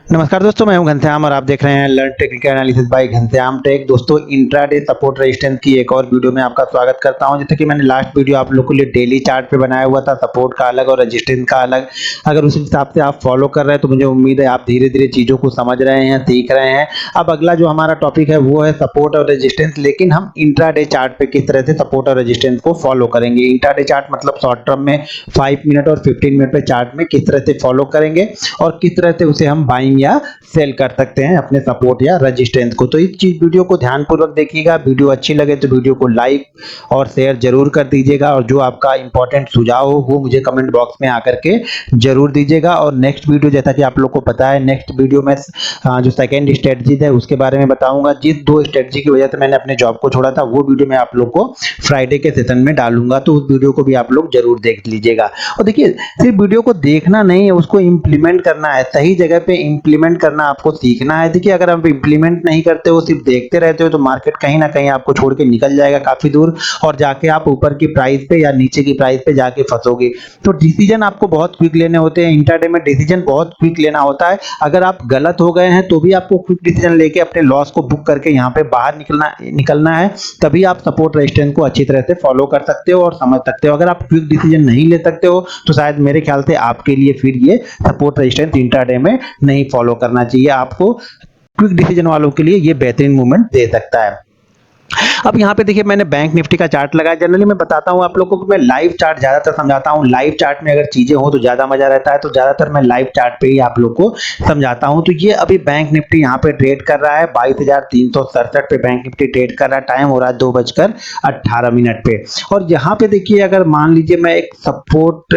नमस्कार दोस्तों, मैं हूं घनश्याम और आप देख रहे हैं learn technical analysis by Ghanshyam tech. दोस्तों, इंट्राडे सपोर्ट रेजिस्टेंस की एक और वीडियो में आपका स्वागत करता हूं। जैसे कि मैंने लास्ट वीडियो आप लोगों के लिए डेली चार्ट पे बनाया हुआ था, सपोर्ट का अलग और रेजिस्टेंस का अलग। अगर उस हिसाब से आप फॉलो कर रहे हैं तो मुझे उम्मीद है आप धीरे धीरे चीजों को समझ रहे हैं, सीख रहे हैं। अब अगला जो हमारा टॉपिक है वो है सपोर्ट और रेजिस्टेंस, लेकिन हम इंट्राडे चार्ट पे किस तरह से सपोर्ट और रेजिस्टेंस को फॉलो करेंगे। इंट्राडे चार्ट मतलब शॉर्ट टर्म में 5 मिनट और 15 मिनट पे चार्ट में किस तरह से फॉलो करेंगे और किस तरह से उसे हम बाइंग या सेल कर सकते हैं अपने सपोर्ट या रेजिस्टेंस को। तो इस चीज वीडियो को ध्यानपूर्वक देखिएगा। वीडियो अच्छी लगे तो वीडियो को लाइक और शेयर जरूर कर दीजिएगा और जो आपका इंपॉर्टेंट सुझाव हो वो मुझे कमेंट बॉक्स में आकर के जरूर दीजिएगा। और नेक्स्ट वीडियो, जैसा कि आप लोग को पता है, नेक्स्ट वीडियो में जो सेकेंड स्ट्रेटजी है उसके बारे में बताऊंगा। जिस दो स्ट्रेटजी की वजह से मैंने अपने जॉब को छोड़ा था वो वीडियो मैं आप लोग को फ्राइडे के सेशन में डालूंगा, तो उस वीडियो को भी आप लोग जरूर देख लीजिएगा। और देखिए, सिर्फ वीडियो को देखना नहीं है, उसको इंप्लीमेंट करना है, सही जगह पे इंप्लीमेंट करना आपको सीखना है। देखिए, अगर आप इंप्लीमेंट नहीं करते हो, सिर्फ देखते रहते हो, तो मार्केट कहीं ना कहीं आपको छोड़ के निकल जाएगा काफी दूर और जाके आप ऊपर की प्राइस पे या नीचे की प्राइस पे जाके फंसोगे। तो डिसीजन आपको बहुत क्विक लेने होते हैं। इंट्राडे में डिसीजन बहुत क्विक लेना होता है। अगर आप गलत हो गए हैं तो भी आपको क्विक डिसीजन लेके अपने लॉस को बुक करके यहाँ पे बाहर निकलना है। तभी आप सपोर्ट रेजिस्टेंस को अच्छी तरह से फॉलो कर सकते हो और समझ सकते हो। अगर आप क्विक डिसीजन नहीं ले सकते हो तो शायद मेरे ख्याल से आपके लिए फिर ये सपोर्ट रेजिस्टेंस इंट्राडे में नहीं फॉलो करना चाहिए। आपको क्विक डिसीजन वालों के लिए ये बेहतरीन मूवमेंट दे सकता है। अब यहाँ पे देखिए, मैंने बैंक निफ्टी का चार्ट लगाया। जनरली मैं बताता हूँ आप लोगों को, मैं लाइव चार्ट ज्यादातर समझाता हूँ। लाइव चार्ट में अगर चीजें हो तो ज्यादा मजा रहता है, तो ज्यादातर मैं लाइव चार्ट पे ही आप लोग को समझाता हूँ। तो ये अभी बैंक निफ्टी यहाँ पे ट्रेड कर रहा है 22,367 पे बैंक निफ्टी ट्रेड कर रहा है। टाइम हो रहा है 2:18 पे। और यहाँ पे देखिए, अगर मान लीजिए मैं एक सपोर्ट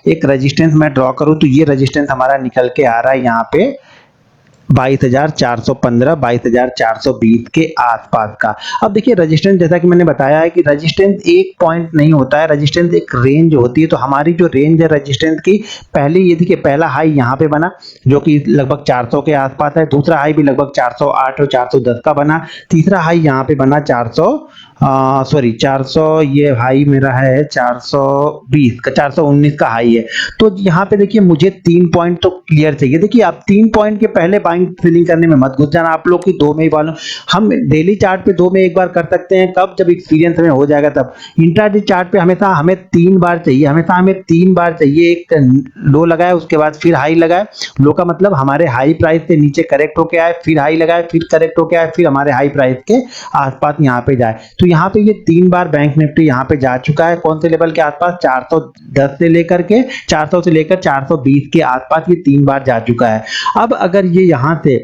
एक रेजिस्टेंस मैं ड्रॉ करूँ तो ये रेजिस्टेंस हमारा निकल के आ रहा है यहाँ पे 22,415 22,420 के आसपास का। अब देखिए, रेजिस्टेंस जैसा कि मैंने बताया है कि रेजिस्टेंस एक पॉइंट नहीं होता है, रेजिस्टेंस एक रेंज होती है। तो हमारी जो रेंज है रेजिस्टेंस की, पहले ये देखिए, पहला हाई यहाँ पे बना जो कि लगभग 400 के आसपास है। दूसरा हाई भी लगभग 408 और 410 का बना। तीसरा हाई यहाँ पे बना 400 ये हाई मेरा है 420 का, 419 का हाई है। तो यहाँ पे देखिए, मुझे 3 पॉइंट तो क्लियर चाहिए। देखिए, आप 3 पॉइंट के पहले बाइंग सेलिंग करने में मत घुस जाना। आप लोग की 2 में ही वालों, हम डेली चार्ट पे 2 में एक बार कर सकते हैं, कब? जब एक्सपीरियंस हमें हो जाएगा तब। इंट्राडे चार्ट पे हमेशा हमें 3 बार चाहिए, हमेशा हमें 3 बार चाहिए। एक लो लगाए, उसके बाद फिर हाई लगाए। लो का मतलब हमारे हाई प्राइस से नीचे करेक्ट होके आए, फिर हाई लगाए, फिर करेक्ट होके आए, फिर हमारे हाई प्राइस के आसपास यहाँ पे जाए। तो यहाँ पे ये 3 बार बैंक निफ्टी यहाँ पे जा चुका है। कौन से लेवल के आसपास? 410 से लेकर के 400 से लेकर 420 के आसपास ये 3 बार जा चुका है। अब अगर ये यहां से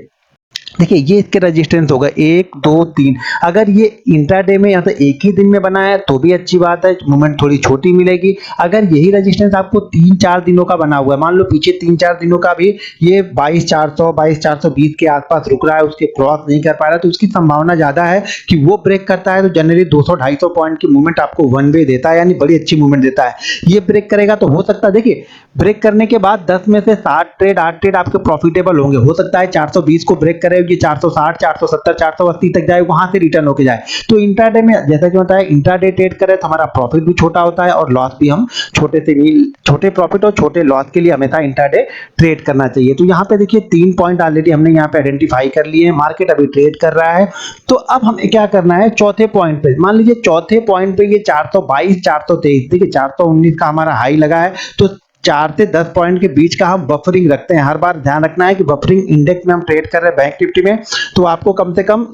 देखिए, ये इसके रेजिस्टेंस होगा 1 2 3। अगर ये इंट्राडे में या तो एक ही दिन में बना है तो भी अच्छी बात है, मूवमेंट थोड़ी छोटी मिलेगी। अगर यही रेजिस्टेंस आपको 3-4 दिनों का बना हुआ है, मान लो पीछे 3-4 दिनों का भी ये 22,400 22,420 के आसपास रुक रहा है, उसके क्रॉस नहीं कर पा रहा, तो उसकी संभावना ज्यादा है कि वो ब्रेक करता है तो जनरली 200-250 पॉइंट की मूवमेंट आपको वन वे देता है, यानी बड़ी अच्छी मूवमेंट देता है। ये ब्रेक करेगा तो हो सकता है, देखिए, ब्रेक करने के बाद 10 में से 7 ट्रेड 8 ट्रेड आपके प्रॉफिटेबल होंगे। हो सकता है 420 को ब्रेक करे, ये 460 470 480 तक जाए, वहां से रिटर्न होके जाए। तो इंट्राडे में जैसा कि बताया, इंट्राडे ट्रेड करे तो हमारा प्रॉफिट भी छोटा होता है और लॉस भी हम छोटे प्रॉफिट और छोटे लॉस के लिए हमेशा इंट्राडे ट्रेड करना चाहिए। तो यहाँ पे देखिए, 3 पॉइंट ऑलरेडी हमने यहाँ पे आइडेंटिफाई कर लिए हैं। मार्केट अभी ट्रेड कर रहा है, तो अब हमें क्या करना है? चौथे पॉइंट पे, मान लीजिए चौथे पॉइंट पे ये 422 423, देखिए 419 का हमारा हाई लगा है, तो 4 से 10 पॉइंट के बीच का हम बफरिंग रखते हैं। हर बार ध्यान रखना है कि बफरिंग इंडेक्स में हम ट्रेड कर रहे हैं बैंक निफ्टी में, तो आपको कम से कम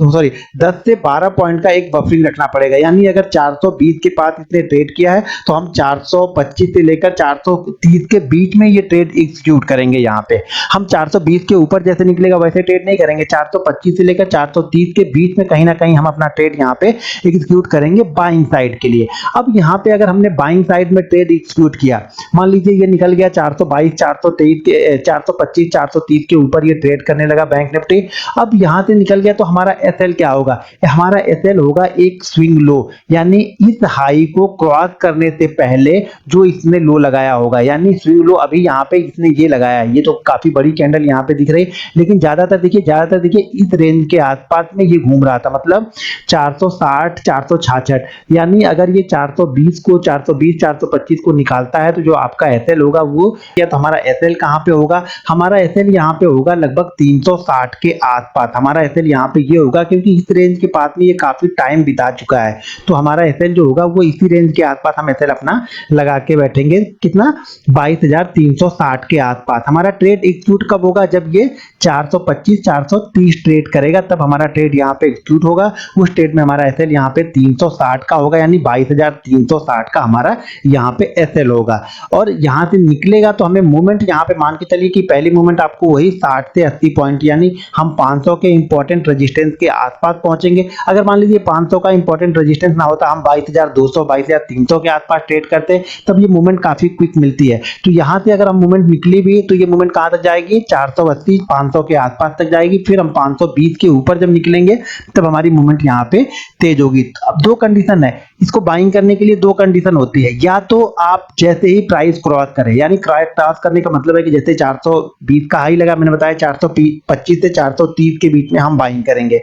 10 से 12 पॉइंट का एक बफरिंग रखना पड़ेगा। यानी अगर 420 के पास इसने ट्रेड किया है तो हम 425 से लेकर 430 के बीच में ये ट्रेड एग्जीक्यूट करेंगे। यहाँ पे हम 420 के ऊपर जैसे निकलेगा वैसे ट्रेड नहीं करेंगे, 425 से लेकर 430 के बीच में कहीं ना कहीं हम अपना ट्रेड यहाँ पे एग्जीक्यूट करेंगे बाइंग साइड के लिए। अब यहाँ पे अगर हमने बाइंग साइड में ट्रेड एग्जीक्यूट किया, मान लीजिए ये निकल गया 422 423 के 425 430 के ऊपर ये ट्रेड करने लगा बैंक निफ्टी। अब यहां से निकल गया तो हमारा एसएल क्या होगा? हमारा एसएल होगा एक स्विंग लो, यानी इस हाई को क्रॉस करने से पहले जो इसने लो लगाया होगा। यानी स्विंग लो अभी यहाँ पे इसने ये लगाया है, ये तो काफी बड़ी कैंडल यहाँ पे दिख रही है, लेकिन ज्यादातर देखिए इस रेंज के आसपास में ये घूम रहा था, मतलब 460 466। यानी अगर ये 420 425 को निकालता है तो जो आपका एसएल होगा वो, या तो हमारा एसएल कहाँ पे होगा, हमारा एसएल यहाँ पे होगा लगभग 360 के आसपास। हमारा एसएल यहाँ पे ये होगा क्योंकि इस रेंज के पास में ये काफी टाइम बिता चुका है, तो हमारा एसएल जो होगा वो इसी रेंज के आसपास हम एसएल अपना लगा के बैठेंगे। कितना, 22,360 के आसपास। हमारा ट्रेड एग्जीक्यूट कब होगा, जब ये 425 430 ट्रेड करेगा तब हमारा ट्रेड यहाँ पे एग्जीक्यूट होगा। उस ट्रेड में हमारा एसएल यहाँ पे 360 का होगा, यानी 22,360 का हमारा यहाँ पे एसएल होगा। और यहाँ से निकलेगा तो हमें मूवमेंट यहाँ पे मान के चलिए कि पहली मूवमेंट आपको वही 60 से 80 पॉइंट, यानी हम 500 के इंपॉर्टेंट रेजिस्टेंस के आसपास पहुंचेंगे। अगर मान लीजिए 500 का इंपॉर्टेंट रेजिस्टेंस ना होता, हम 22,200 22,300 के आसपास ट्रेड करते, तब ये मूवमेंट काफी क्विक मिलती है। तो यहाँ से अगर हम मूवमेंट निकली भी तो ये मूवमेंट कहां तक जाएगी, 480 500 के आसपास तक जाएगी। फिर हम 520 के ऊपर जब निकलेंगे तब हमारी मूवमेंट यहाँ पे तेज होगी। अब दो कंडीशन है, इसको बाइंग करने के लिए दो कंडीशन होती है, या तो आप जैसे ही प्राइस क्रॉस करें, यानी क्रॉस करने का मतलब है कि जैसे 420 का हाई लगा, मैंने बताया 425 से 430 के बीच में हम बाइंग करेंगे,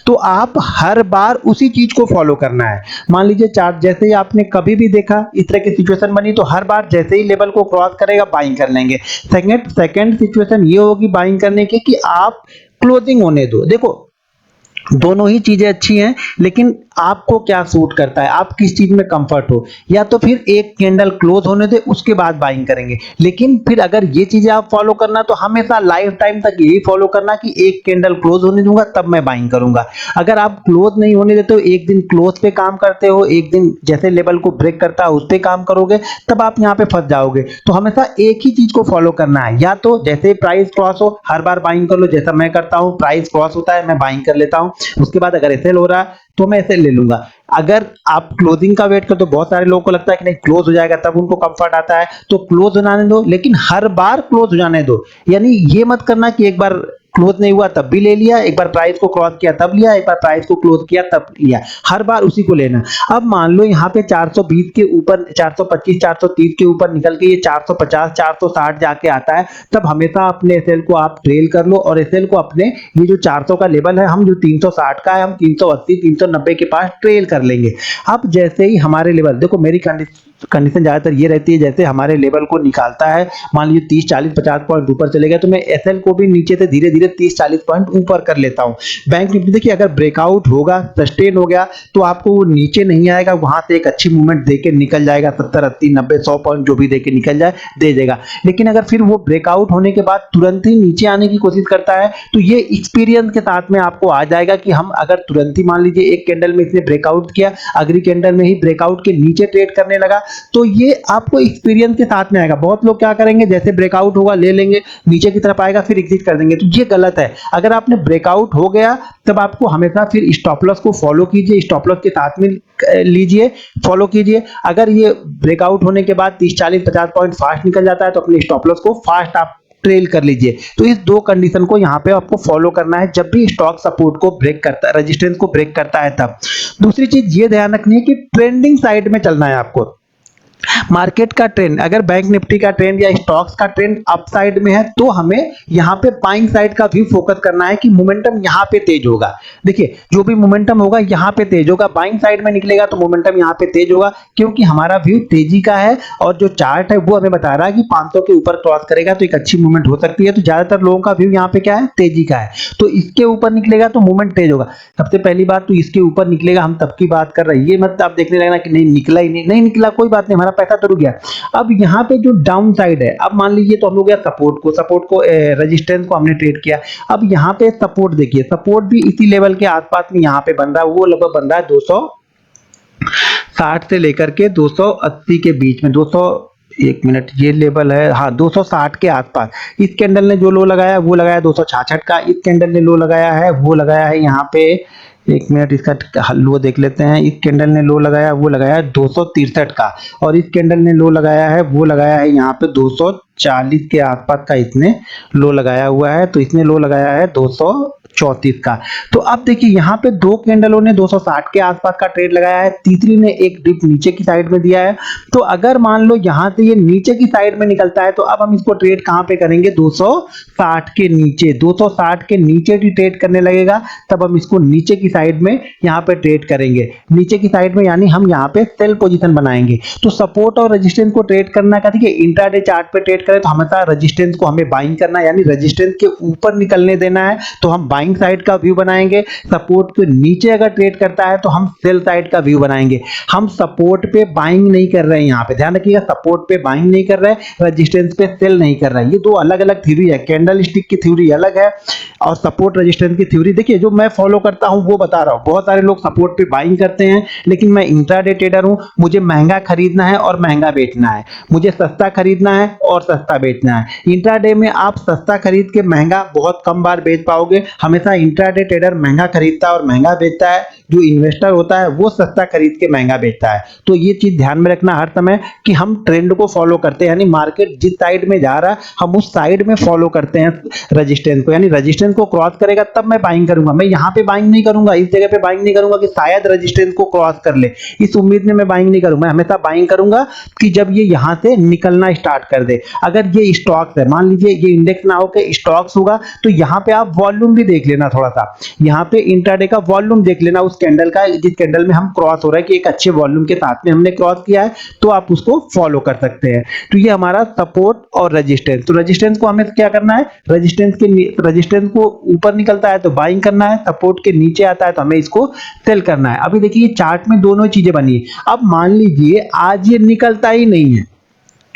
तो आप हर बार उसी चीज को फॉलो करना है। मान लीजिए चार्ट जैसे ही आपने कभी भी देखा इस तरह की सिचुएशन बनी, तो हर बार जैसे ही लेवल को क्रॉस करेगा बाइंग कर लेंगे। सेकंड सिचुएशन ये होगी बाइंग करने की कि आप क्लोजिंग होने दो। देखो दोनों ही चीजें अच्छी हैं, लेकिन आपको क्या सूट करता है, आप किस चीज में कंफर्ट हो। या तो फिर एक कैंडल क्लोज होने दे उसके बाद बाइंग करेंगे, लेकिन फिर अगर ये चीजें आप फॉलो करना तो हमेशा लाइफ टाइम तक यही फॉलो करना कि एक कैंडल क्लोज होने दूंगा तब मैं बाइंग करूंगा। अगर आप क्लोज नहीं होने देते हो, एक दिन क्लोज पे काम करते हो, एक दिन जैसे लेवल को ब्रेक करता है उस पे काम करोगे, तब आप यहाँ पे फंस जाओगे। तो हमेशा एक ही चीज को फॉलो करना है, या तो जैसे प्राइस क्रॉस हो हर बार बाइंग कर लो, जैसा मैं करता हूँ, प्राइस क्रॉस होता है मैं बाइंग कर लेता हूँ, उसके बाद अगर एसएल हो रहा है तो मैं एसएल ले लूंगा। अगर आप क्लोजिंग का वेट करते हो, बहुत सारे लोगों को लगता है कि नहीं क्लोज हो जाएगा तब उनको कंफर्ट आता है, तो क्लोज होने दो, लेकिन हर बार क्लोज हो जाने दो। यानी ये मत करना कि एक बार क्लोज नहीं हुआ तब भी ले लिया, एक बार प्राइस को क्रॉस किया तब लिया, एक बार प्राइस को क्लोज किया तब लिया, हर बार उसी को लेना। अब मान लो यहाँ पे 420 के ऊपर 425 430 के ऊपर निकल के ये 450 460 जाके आता है, तब हमेशा अपने एसएल को आप ट्रेल कर लो, और एसएल को अपने ये जो 400 का लेवल है, हम जो 360 का है हम 380 390 के पास ट्रेल कर लेंगे। अब जैसे ही हमारे लेवल, देखो मेरी कंडीशन ज्यादातर ये रहती है, जैसे हमारे लेवल को निकालता है, मान लीजिए 30 40 50 पॉइंट ऊपर चले गया तो मैं एसएल को भी नीचे से धीरे धीरे 30 40 पॉइंट ऊपर कर लेता हूं। बैंक निफ्टी देखिए अगर ब्रेकआउट होगा, सस्टेन हो गया, तो आपको वो नीचे नहीं आएगा, वहां से एक अच्छी मूवमेंट देके निकल जाएगा, 70 80 90 100 पॉइंट जो भी देके निकल जाए दे देगा। लेकिन अगर फिर वो ब्रेकआउट होने के बाद तुरंत ही नीचे आने की कोशिश करता है, तो ये एक्सपीरियंस के साथ में आपको आ जाएगा कि हम अगर तुरंत ही मान लीजिए एक कैंडल में इसने ब्रेकआउट किया, अगली कैंडल में ही ब्रेकआउट के नीचे ट्रेड करने लगा, तो ये आपको एक्सपीरियंस के साथ में आएगा। बहुत लोग क्या करेंगे, जैसे ब्रेकआउट होगा ले लेंगे, नीचे की तरफ आएगा फिर एग्जिट कर देंगे, तो ये गलत है। अगर आपने ब्रेकआउट हो गया तब आपको हमेशा फिर स्टॉप लॉस को फॉलो कीजिए, स्टॉप लॉस के साथ में लीजिए, फॉलो कीजिए। अगर ये ब्रेकआउट होने के बाद 30 40 50 पॉइंट फास्ट निकल जाता है तो अपने स्टॉप लॉस को फास्ट आप ट्रेल कर लीजिए। तो इस दो कंडीशन को यहाँ पे आपको फॉलो करना है जब भी स्टॉक सपोर्ट को ब्रेक करता है, रेजिस्टेंस को ब्रेक करता है तब। दूसरी चीज ये ध्यान रखनी है कि ट्रेंडिंग साइड में चलना है आपको। मार्केट का ट्रेंड, अगर बैंक निफ्टी का ट्रेंड या स्टॉक्स का ट्रेंड अप साइड में है तो हमें यहाँ पे बाइंग साइड का भी फोकस करना है कि मोमेंटम यहाँ पे तेज होगा। देखिए जो भी मोमेंटम होगा यहाँ पे तेज होगा, बाइंग साइड में निकलेगा तो मोमेंटम यहाँ पे तेज होगा, क्योंकि हमारा व्यू तेजी का है और जो चार्ट है वो हमें बता रहा है कि 500 के ऊपर क्रॉस करेगा तो एक अच्छी मूवमेंट हो सकती है। तो ज्यादातर लोगों का व्यू यहाँ पे क्या है, तेजी का है, तो इसके ऊपर निकलेगा तो मूवमेंट तेज होगा। सबसे पहली बात तो इसके ऊपर निकलेगा, हम तब की बात कर रहे हैं, ये मत आप देखने लगना कि नहीं निकला ही नहीं निकला, कोई बात नहीं, हमारा पैसा तो रुक गया। अब यहाँ पे जो डाउन साइड है, अब मान लीजिए तो हम लोग सपोर्ट को रेजिस्टेंस को हमने ट्रेड किया। अब यहाँ पे सपोर्ट देखिए, सपोर्ट भी इसी लेवल के आसपास में यहाँ पे बन रहा है, वो लगभग बन रहा है 260 से लेकर के 280 के बीच में, 200 एक मिनट, ये लेवल है हाँ 260 के आसपास। इस कैंडल ने जो लो लगाया वो लगाया 266 का, इस कैंडल ने लो लगाया है वो लगाया है यहाँ पे, एक मिनट इसका लो देख लेते हैं। इस कैंडल ने लो लगाया वो लगाया है 263 का, और इस कैंडल ने लो लगाया है वो लगाया है यहाँ पे 246 240 के आसपास का इसने लो लगाया हुआ है, तो इसने लो लगाया है 234 का। तो अब देखिए यहाँ पे दो कैंडलों ने 260 के आसपास का ट्रेड लगाया है, तीसरी ने एक डिप नीचे की साइड में दिया है। तो अगर मान लो यहाँ से ये नीचे की साइड में निकलता है तो अब हम इसको ट्रेड कहाँ पे करेंगे, 260 के नीचे। 260 के नीचे ही ट्रेड करने लगेगा, तब हम इसको नीचे की साइड में यहाँ पे ट्रेड करेंगे। नीचे की साइड में यानी हम यहाँ पे सेल पोजीशन बनाएंगे। तो सपोर्ट और रेजिस्टेंस को ट्रेड करना का देखिए इंट्राडे चार्ट पे ट्रेड करें तो हमेशा रेजिस्टेंस को हमें बाइंग करना है, यानी रेजिस्टेंस के ऊपर निकलने देना है तो हम बाइंग साइड का व्यू बनाएंगे। सपोर्ट के नीचे अगर ट्रेड करता है तो हम सेल साइड का व्यू बनाएंगे। हम सपोर्ट पे बाइंग नहीं कर रहे हैं, यहाँ पे ध्यान रखिएगा, सपोर्ट पे बाइंग नहीं कर रहे हैं, रेजिस्टेंस पे सेल नहीं कर रहे हैं। ये दो अलग अलग थ्योरी है, कैंडल स्टिक की थ्योरी अलग है और सपोर्ट रेजिस्टेंस की थ्योरी। देखिए जो मैं फॉलो करता हूं वो बता रहा हूं। बहुत सारे लोग सपोर्ट पे बाइंग करते हैं, लेकिन मैं इंट्राडे ट्रेडर हूं, मुझे महंगा खरीदना है और महंगा बेचना है, मुझे सस्ता खरीदना है और सस्ता बेचना है। इंट्राडे में आप सस्ता खरीद के महंगा बहुत कम बार बेच पाओगे। हमेशा इंट्राडे ट्रेडर महंगा खरीदता है और महंगा बेचता है, जो इन्वेस्टर होता है वो सस्ता खरीद के महंगा बेचता है। तो ये चीज ध्यान में रखना हर समय कि हम ट्रेंड को फॉलो करते हैं, यानी मार्केट जिस साइड में जा रहा है हम उस साइड में फॉलो करते हैं रेजिस्टेंस को, यानी रेजिस्टेंस को क्रॉस करेगा तब मैं बाइंग करूंगा। मैं यहाँ पे बाइंग नहीं करूंगा, इस जगह पे बाइंग नहीं करूंगा कि शायद रेजिस्टेंस को क्रॉस कर ले, इस उम्मीद में मैं बाइंग नहीं करूंगा। मैं हमेशा बाइंग करूंगा कि जब ये यहाँ से निकलना स्टार्ट कर दे। अगर ये स्टॉक्स है, मान लीजिए ये इंडेक्स ना होकर स्टॉक्स होगा, तो यहाँ पे आप वॉल्यूम भी देख लेना थोड़ा सा, यहाँ पे इंट्राडे का वॉल्यूम देख लेना उस कैंडल का, जिस कैंडल में हम क्रॉस हो रहा है कि एक अच्छे वॉल्यूम के साथ में हमने क्रॉस किया है, तो आप उसको फॉलो कर सकते हैं। तो ये हमारा सपोर्ट और रेजिस्टेंस। तो रेजिस्टेंस को हमें क्या करना है, रेजिस्टेंस को ऊपर निकलता है तो बाइंग करना है, सपोर्ट के नीचे आता है तो हमें इसको सेल करना है। अभी देखिए चार्ट में दोनों चीजें बनी है। अब मान लीजिए आज ये निकलता ही नहीं है,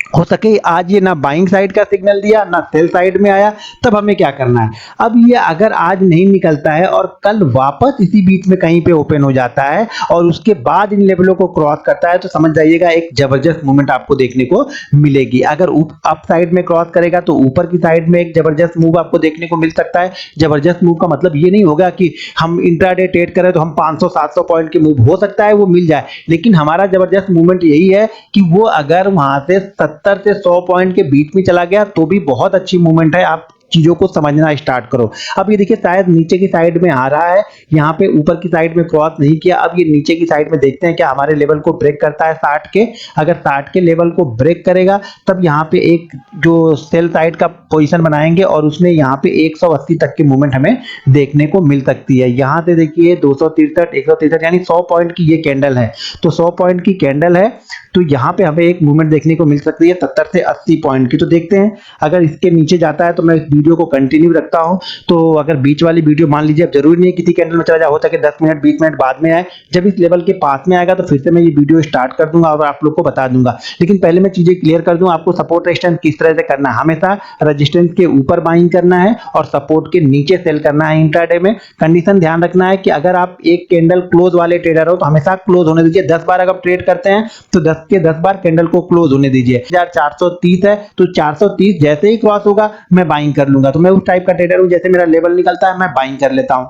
हो सके आज ये ना बाइंग साइड का सिग्नल दिया ना सेल साइड में आया, तब हमें क्या करना है। अब ये अगर आज नहीं निकलता है और कल वापस इसी बीच में कहीं पे ओपन हो जाता है और उसके बाद इन लेवलों को क्रॉस करता है, तो समझ जाइएगा एक जबरदस्त मूवमेंट आपको देखने को मिलेगी। अगर अप साइड में क्रॉस करेगा तो ऊपर की साइड में एक जबरदस्त मूव आपको देखने को मिल सकता है। जबरदस्त मूव का मतलब ये नहीं होगा कि हम इंट्राडे ट्रेड करें तो हम 500-700 पॉइंट की मूव, हो सकता है वो मिल जाए, लेकिन हमारा जबरदस्त मूवमेंट यही है कि वो अगर वहां से 70 से 100 पॉइंट के बीच में चला गया तो भी बहुत अच्छी मूवमेंट है। आप चीजों को समझना स्टार्ट करो। अब ये देखिए शायद नीचे की साइड में आ रहा है, यहाँ पे ऊपर की साइड में क्रॉस नहीं किया। अब ये नीचे की साइड में देखते हैं क्या हमारे लेवल को ब्रेक करता है 60 के। अगर 60 के लेवल को ब्रेक करेगा तब यहाँ पे एक जो सेल साइड का पोजीशन बनाएंगे और उसमें यहाँ पे 180 तक की मूवमेंट हमें देखने को मिल सकती है। यहाँ से देखिए 263, 163 यानी 100 पॉइंट की ये कैंडल है, तो 100 पॉइंट की कैंडल है, तो यहाँ पे हमें एक मूवमेंट देखने को मिल सकती है 70 से 80 पॉइंट की। तो देखते हैं अगर इसके नीचे जाता है तो मैं इस वीडियो को कंटिन्यू रखता हूं। तो अगर बीच वाली वीडियो मान लीजिए, अब जरूरी नहीं है किसी कैंडल में चला जाए, होता है कि 10 मिनट 20 मिनट बाद में आए, जब इस लेवल के पास में आएगा तो फिर से मैं ये वीडियो स्टार्ट कर दूंगा और आप लोग को बता दूंगा। लेकिन पहले मैं चीजें क्लियर कर दूं, आपको सपोर्ट रेजिस्टेंस किस तरह से करना है। हमेशा रेजिस्टेंस के ऊपर बाइंग करना है और सपोर्ट के नीचे सेल करना है। इंट्राडे में कंडीशन ध्यान रखना है कि अगर आप एक कैंडल क्लोज वाले ट्रेडर हो तो हमेशा क्लोज होने दीजिए। 10 बार अगर ट्रेड करते हैं तो 10 के 10 बार कैंडल को क्लोज होने दीजिए। 430 है तो 430 जैसे ही क्रॉस होगा मैं बाइंग कर लूंगा। तो मैं उस टाइप का ट्रेडर हूं, जैसे मेरा लेवल निकलता है मैं बाइंग कर लेता हूं,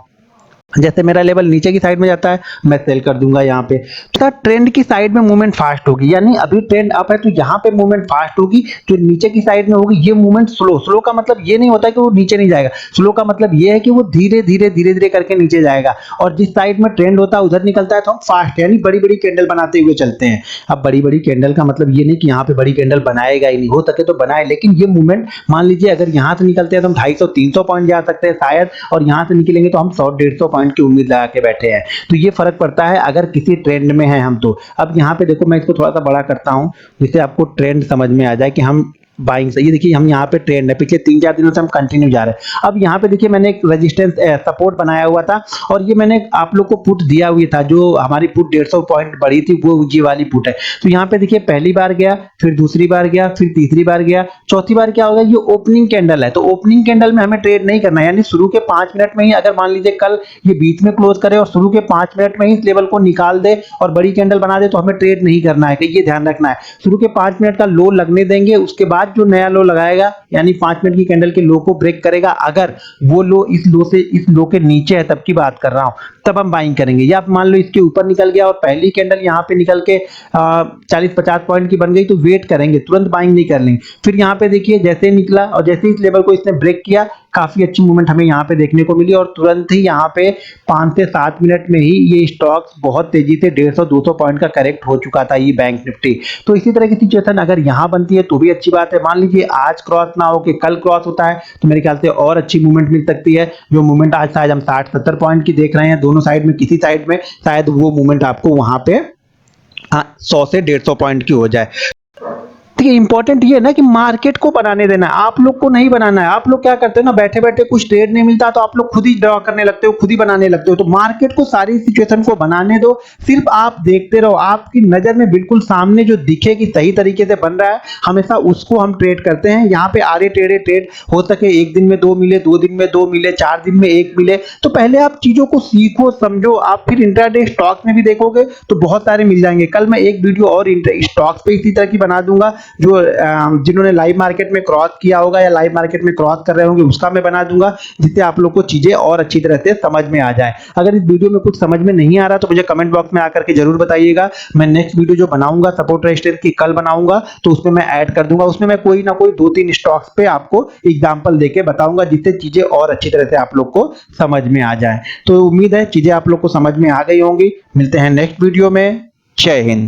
जैसे मेरा लेवल नीचे की साइड में जाता है मैं सेल कर दूंगा। यहाँ पे तो ट्रेंड की साइड में मूवमेंट फास्ट होगी, यानी अभी ट्रेंड अप है तो यहाँ पे मूवमेंट फास्ट होगी, जो नीचे की साइड में होगी ये मूवमेंट स्लो। स्लो का मतलब ये नहीं होता कि वो नीचे नहीं जाएगा, स्लो का मतलब ये है कि वो धीरे धीरे धीरे धीरे करके नीचे जाएगा। और जिस साइड में ट्रेंड होता है उधर निकलता है तो हम फास्ट यानी बड़ी बड़ी कैंडल बनाते हुए चलते हैं। अब बड़ी बड़ी कैंडल का मतलब ये नहीं कि यहाँ पे बड़ी कैंडल बनाएगा ही नहीं, हो सके तो बनाए, लेकिन ये मूवमेंट मान लीजिए अगर यहाँ से निकलते हैं तो हम 250-300 पॉइंट जा सकते हैं शायद, और यहाँ से निकलेंगे तो हम 100-150 पॉइंट की उम्मीद लगा बैठे हैं। तो ये फर्क पड़ता है अगर किसी ट्रेंड में है हम तो। अब यहाँ पे देखो मैं इसको थोड़ा सा बड़ा करता हूं जिससे आपको ट्रेंड समझ में आ जाए कि हम बाइंग से, ये देखिए हम यहाँ पे ट्रेंड है, पिछले 3-4 दिनों से हम कंटिन्यू जा रहे हैं। अब यहाँ पे देखिए मैंने एक रेजिस्टेंस सपोर्ट बनाया हुआ था और ये मैंने आप लोग को पुट दिया हुआ था, जो हमारी पुट 150 पॉइंट बढ़ी थी वो ये वाली पुट है। तो यहाँ पे देखिए पहली बार गया, फिर दूसरी बार गया, फिर तीसरी बार गया, चौथी बार क्या होगा, ये ओपनिंग कैंडल है। तो ओपनिंग कैंडल में हमें ट्रेड नहीं करना है, यानी शुरू के 5 मिनट में ही अगर मान लीजिए कल ये बीच में क्लोज करे और शुरू के 5 मिनट में ही इस लेवल को निकाल दे और बड़ी कैंडल बना दे तो हमें ट्रेड नहीं करना है। ये ध्यान रखना है, शुरू के 5 मिनट का लो लगने देंगे, उसके बाद जो नया लो लगाएगा यानी 5 मिनट की कैंडल के लो को ब्रेक करेगा। अगर वो लो इस लो से इस लो के नीचे है, तब की बात कर रहा हूं, तब हम बाइंग करेंगे। या आप मान लो इसके ऊपर निकल गया और पहली कैंडल यहाँ पे निकल के 40-50 पॉइंट की बन गई, तो वेट करेंगे, तुरंत बाइंग नहीं कर लेंगे। फिर यहाँ पे देखिए जैसे निकला और जैसे इस लेवल को इसने ब्रेक किया, काफी अच्छी मूवमेंट हमें यहाँ पे देखने को मिली और तुरंत ही यहाँ पे 5 से 7 मिनट में ही ये स्टॉक्स बहुत तेजी से 150-200 पॉइंट का करेक्ट हो चुका था ये बैंक निफ्टी। तो इसी तरह की सिचुएशन अगर यहाँ बनती है तो भी अच्छी बात है। मान लीजिए आज क्रॉस ना हो के कल क्रॉस होता है तो मेरे ख्याल से और अच्छी मूवमेंट मिल सकती है। जो मूवमेंट आज शायद हम 60-70 पॉइंट की देख रहे हैं दोनों साइड में, किसी साइड में शायद वो मूवमेंट आपको वहां पे 100 से 150 पॉइंट की हो जाए। देखिए इंपॉर्टेंट ये है ना कि मार्केट को बनाने देना है, आप लोग को नहीं बनाना है। आप लोग क्या करते हो ना, बैठे बैठे कुछ ट्रेड नहीं मिलता तो आप लोग खुद ही ड्रॉ करने लगते हो, खुद ही बनाने लगते हो। तो मार्केट को सारी सिचुएशन को बनाने दो, सिर्फ आप देखते रहो। आपकी नजर में बिल्कुल सामने जो दिखे कि सही तरीके से बन रहा है, हमेशा उसको हम ट्रेड करते हैं। यहाँ पे आरे टेढ़े ट्रेड हो सके, एक दिन में 2 मिले, 2 दिन में 2 मिले, 4 दिन में 1 मिले, तो पहले आप चीजों को सीखो समझो। आप फिर इंट्राडे स्टॉक्स में भी देखोगे तो बहुत सारे मिल जाएंगे। कल मैं एक वीडियो और स्टॉक्स पे इसी तरह की बना दूंगा, जो जिन्होंने लाइव मार्केट में क्रॉस किया होगा या लाइव मार्केट में क्रॉस कर रहे होंगे उसका मैं बना दूंगा, जिससे आप लोग को चीजें और अच्छी तरह से समझ में आ जाए। अगर इस वीडियो में कुछ समझ में नहीं आ रहा तो मुझे कमेंट बॉक्स में आकर के जरूर बताइएगा। मैं नेक्स्ट वीडियो जो बनाऊंगा सपोर्ट रेजिस्टेंस की कल बनाऊंगा, तो उसमें मैं ऐड कर दूंगा। उसमें मैं कोई ना कोई 2-3 स्टॉक्स पे आपको एग्जांपल देके बताऊंगा, जिससे चीजें और अच्छी तरह से आप लोग को समझ में आ जाए। तो उम्मीद है चीजें आप लोग को समझ में आ गई होंगी। मिलते हैं नेक्स्ट वीडियो में। जय हिंद।